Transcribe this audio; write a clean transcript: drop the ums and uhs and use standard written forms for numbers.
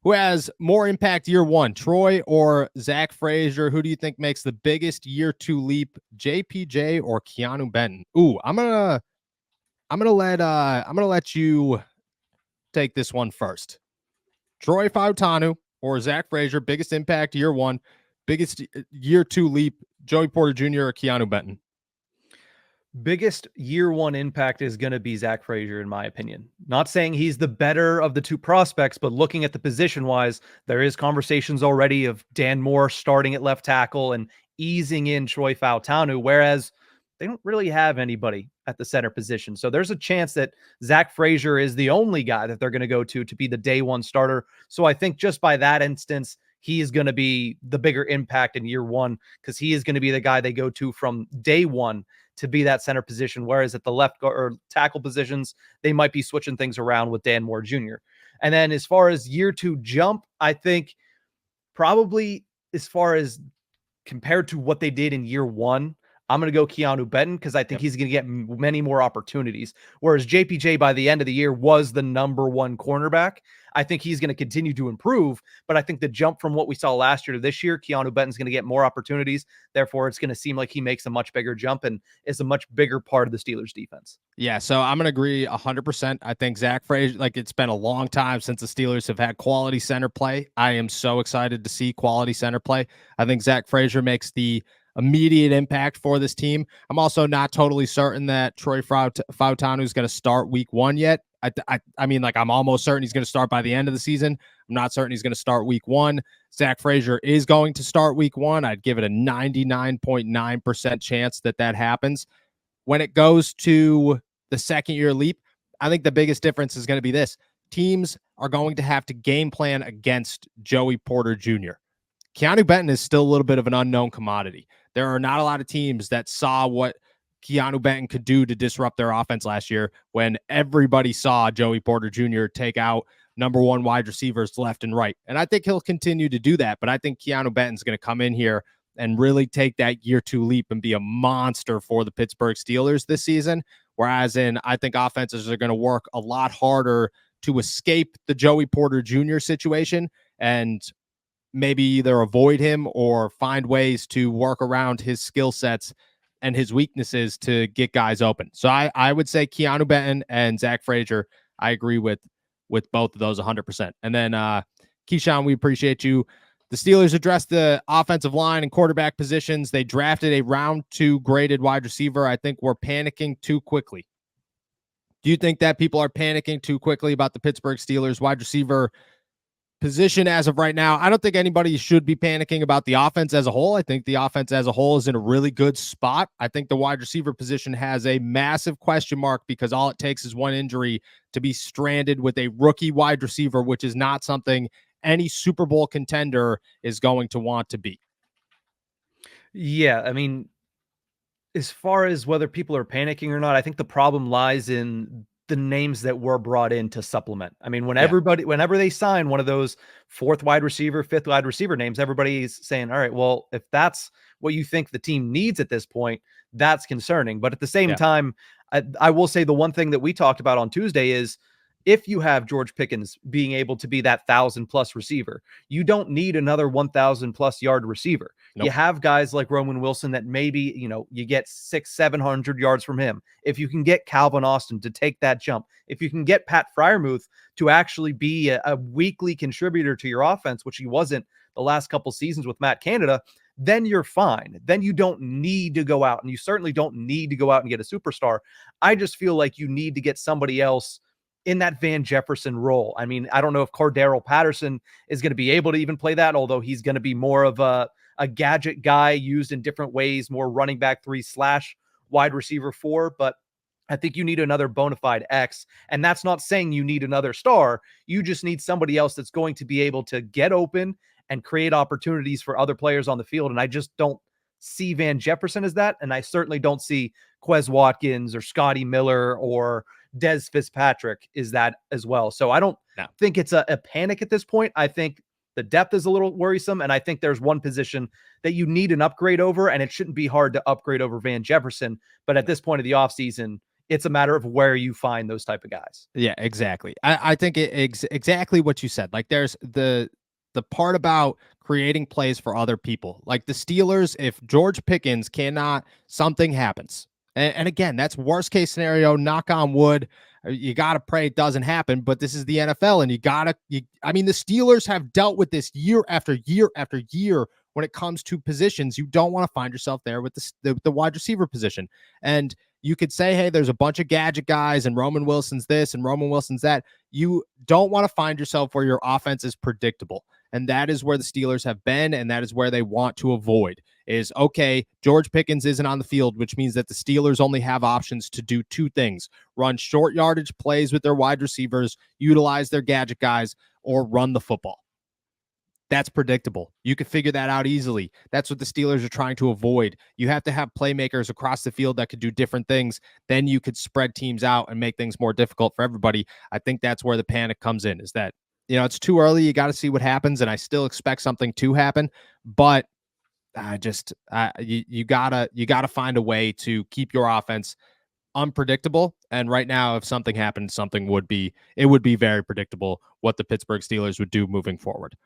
Who has more impact year one, Troy or Zach Frazier? Who do you think makes the biggest year two leap, JPJ or Keanu Benton? Ooh, I'm gonna let you take this one first. Troy Fautanu or Zach Frazier, biggest impact year one, biggest year two leap, Joey Porter Jr. or Keanu Benton? Biggest year one impact is going to be Zach Frazier, in my opinion. Not saying he's the better of the two prospects, but looking at the position wise, there is conversations already of Dan Moore starting at left tackle and easing in Troy Fautanu, whereas they don't really have anybody at the center position. So there's a chance that Zach Frazier is the only guy that they're going to go to be the day one starter. So I think just by that instance, he is going to be the bigger impact in year one because he is going to be the guy they go to from day one to be that center position. Whereas at the left or tackle positions, they might be switching things around with Dan Moore Jr. And then as far as year two jump, I think probably as far as compared to what they did in year one, I'm going to go Keanu Benton because I think he's going to get many more opportunities. Whereas JPJ by the end of the year was the number one cornerback. I think he's going to continue to improve, but I think the jump from what we saw last year to this year, Keanu Benton's going to get more opportunities. Therefore, it's going to seem like he makes a much bigger jump and is a much bigger part of the Steelers defense. Yeah, so I'm going to agree 100%. I think Zach Frazier, like it's been a long time since the Steelers have had quality center play. I am so excited to see quality center play. I think Zach Frazier makes the immediate impact for this team. I'm also not totally certain that Troy Fautanu is going to start week one yet. I mean, like I'm almost certain he's going to start by the end of the season. I'm not certain he's going to start week one. Zach Frazier is going to start week one. I'd give it a 99.9% chance that happens. When it goes to the second year leap, I think the biggest difference is going to be this. Teams are going to have to game plan against Joey Porter Jr. Keanu Benton is still a little bit of an unknown commodity. There are not a lot of teams that saw what Keanu Benton could do to disrupt their offense last year when everybody saw Joey Porter Jr. take out number one wide receivers left and right. And I think he'll continue to do that, but I think Keanu Benton's going to come in here and really take that year two leap and be a monster for the Pittsburgh Steelers this season. Whereas I think offenses are going to work a lot harder to escape the Joey Porter Jr. situation and maybe either avoid him or find ways to work around his skill sets and his weaknesses to get guys open. So I would say Keanu Benton and Zach Frazier. I agree with both of those 100%. And then Keyshawn, we appreciate you. The Steelers addressed the offensive line and quarterback positions. They drafted a round 2 graded wide receiver. I think we're panicking too quickly. Do you think that people are panicking too quickly about the Pittsburgh Steelers wide receiver position as of right now? I don't think anybody should be panicking about the offense as a whole. I think the offense as a whole is in a really good spot. I think the wide receiver position has a massive question mark because all it takes is one injury to be stranded with a rookie wide receiver, which is not something any Super Bowl contender is going to want to be. Yeah, I mean, as far as whether people are panicking or not, I think the problem lies in the names that were brought in to supplement. I mean, whenever they sign one of those fourth wide receiver, fifth wide receiver names, everybody's saying, all right, well, if that's what you think the team needs at this point, that's concerning. But at the same time, I will say the one thing that we talked about on Tuesday is if you have George Pickens being able to be that 1,000+ receiver, you don't need another 1,000+ yard receiver. Nope. You have guys like Roman Wilson that maybe, you get 600-700 yards from him. If you can get Calvin Austin to take that jump, if you can get Pat Freiermuth to actually be a weekly contributor to your offense, which he wasn't the last couple seasons with Matt Canada, then you're fine. Then you don't need to go out, and you certainly don't need to go out and get a superstar. I just feel like you need to get somebody else in that Van Jefferson role. I mean, I don't know if Cordero Patterson is going to be able to even play that, although he's going to be more of a gadget guy used in different ways, more running back 3/wide receiver 4. But I think you need another bona fide X. And that's not saying you need another star. You just need somebody else that's going to be able to get open and create opportunities for other players on the field. And I just don't see Van Jefferson as that. And I certainly don't see Quez Watkins or Scotty Miller or Dez Fitzpatrick is that as well. So I don't think it's a panic at this point. I think the depth is a little worrisome, and I think there's one position that you need an upgrade over, and it shouldn't be hard to upgrade over Van Jefferson. But at this point of the offseason, It's a matter of where you find those type of guys. Yeah, exactly. I think exactly what you said. Like there's the part about creating plays for other people. Like the Steelers, if George Pickens cannot, something happens. And again, that's worst case scenario. Knock on wood. You gotta pray it doesn't happen. But this is the NFL, and I mean, the Steelers have dealt with this year after year after year. When it comes to positions, you don't want to find yourself there with the wide receiver position. And you could say, hey, there's a bunch of gadget guys and Roman Wilson's this and Roman Wilson's that. You don't want to find yourself where your offense is predictable. And that is where the Steelers have been. And that is where they want to avoid is, okay, George Pickens isn't on the field, which means that the Steelers only have options to do two things: run short yardage plays with their wide receivers, utilize their gadget guys, or run the football. That's predictable. You can figure that out easily. That's what the Steelers are trying to avoid. You have to have playmakers across the field that could do different things. Then you could spread teams out and make things more difficult for everybody. I think that's where the panic comes in, is that, it's too early. You got to see what happens. And I still expect something to happen, but you gotta find a way to keep your offense unpredictable. And right now, if something happened, it would be very predictable what the Pittsburgh Steelers would do moving forward.